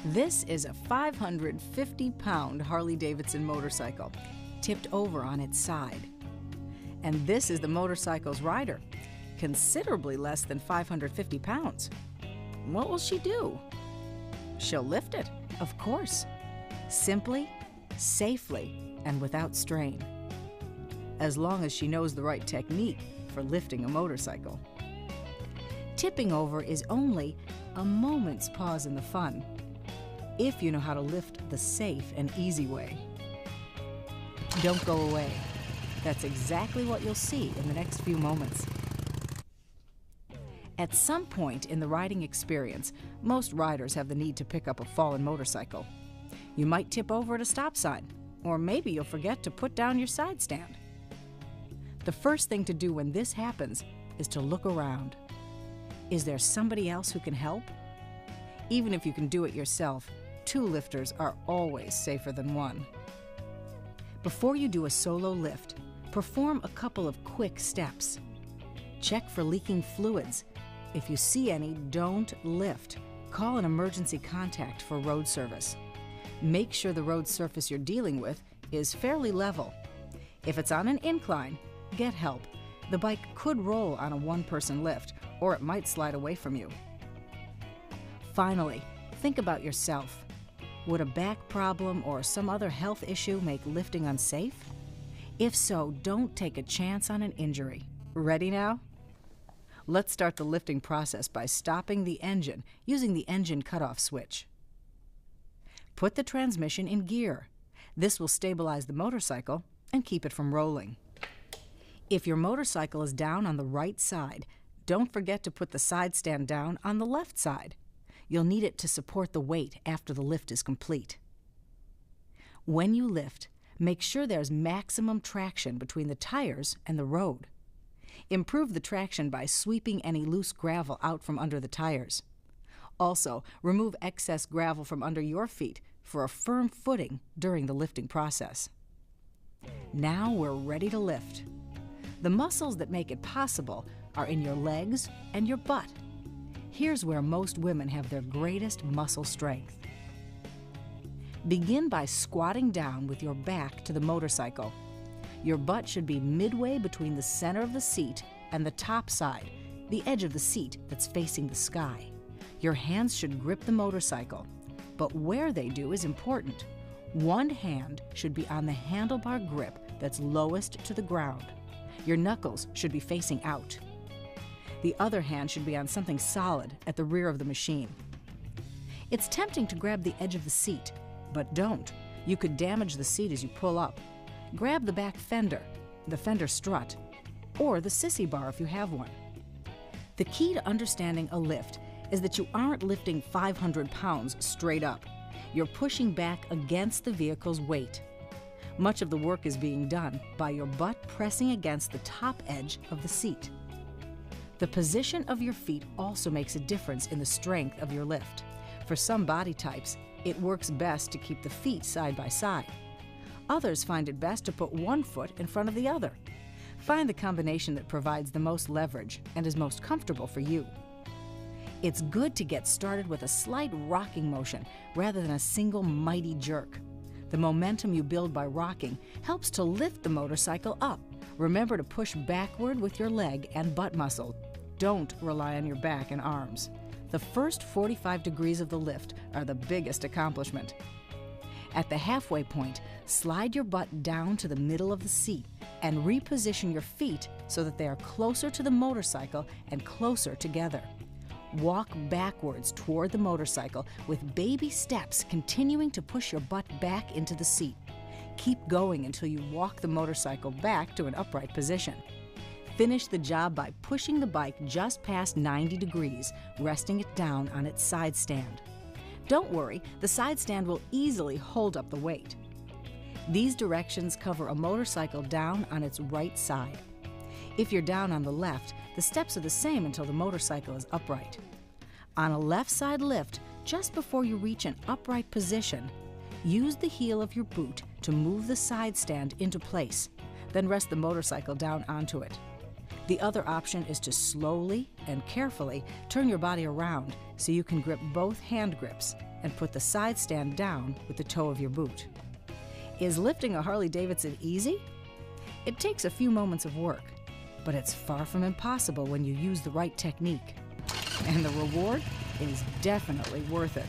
This is a 550-pound Harley-Davidson motorcycle, tipped over on its side. And this is the motorcycle's rider, considerably less than 550 pounds. What will she do? She'll lift it, of course, simply, safely, and without strain, as long as she knows the right technique for lifting a motorcycle. Tipping over is only a moment's pause in the fun, if you know how to lift the safe and easy way. Don't go away. That's exactly what you'll see in the next few moments. At some point in the riding experience, most riders have the need to pick up a fallen motorcycle. You might tip over at a stop sign, or maybe you'll forget to put down your side stand. The first thing to do when this happens is to look around. Is there somebody else who can help? Even if you can do it yourself, 2 lifters are always safer than 1. Before you do a solo lift, perform a couple of quick steps. Check for leaking fluids. If you see any, don't lift. Call an emergency contact for road service. Make sure the road surface you're dealing with is fairly level. If it's on an incline, get help. The bike could roll on a 1-person lift, or it might slide away from you. Finally, think about yourself. Would a back problem or some other health issue make lifting unsafe? If so, don't take a chance on an injury. Ready now? Let's start the lifting process by stopping the engine using the engine cutoff switch. Put the transmission in gear. This will stabilize the motorcycle and keep it from rolling. If your motorcycle is down on the right side, don't forget to put the side stand down on the left side. You'll need it to support the weight after the lift is complete. When you lift, make sure there's maximum traction between the tires and the road. Improve the traction by sweeping any loose gravel out from under the tires. Also, remove excess gravel from under your feet for a firm footing during the lifting process. Now we're ready to lift. The muscles that make it possible are in your legs and your butt. Here's where most women have their greatest muscle strength. Begin by squatting down with your back to the motorcycle. Your butt should be midway between the center of the seat and the top side, the edge of the seat that's facing the sky. Your hands should grip the motorcycle, but where they do is important. One hand should be on the handlebar grip that's lowest to the ground. Your knuckles should be facing out. The other hand should be on something solid at the rear of the machine. It's tempting to grab the edge of the seat, but don't. You could damage the seat as you pull up. Grab the back fender, the fender strut, or the sissy bar if you have one. The key to understanding a lift is that you aren't lifting 500 pounds straight up. You're pushing back against the vehicle's weight. Much of the work is being done by your butt pressing against the top edge of the seat. The position of your feet also makes a difference in the strength of your lift. For some body types, it works best to keep the feet side by side. Others find it best to put one foot in front of the other. Find the combination that provides the most leverage and is most comfortable for you. It's good to get started with a slight rocking motion rather than a single mighty jerk. The momentum you build by rocking helps to lift the motorcycle up. Remember to push backward with your leg and butt muscle. Don't rely on your back and arms. The first 45 degrees of the lift are the biggest accomplishment. At the halfway point, slide your butt down to the middle of the seat and reposition your feet so that they are closer to the motorcycle and closer together. Walk backwards toward the motorcycle with baby steps, continuing to push your butt back into the seat. Keep going until you walk the motorcycle back to an upright position. Finish the job by pushing the bike just past 90 degrees, resting it down on its side stand. Don't worry, the side stand will easily hold up the weight. These directions cover a motorcycle down on its right side. If you're down on the left, the steps are the same until the motorcycle is upright. On a left side lift, just before you reach an upright position, use the heel of your boot to move the side stand into place, then rest the motorcycle down onto it. The other option is to slowly and carefully turn your body around so you can grip both hand grips and put the side stand down with the toe of your boot. Is lifting a Harley-Davidson easy? It takes a few moments of work, but it's far from impossible when you use the right technique. And the reward is definitely worth it.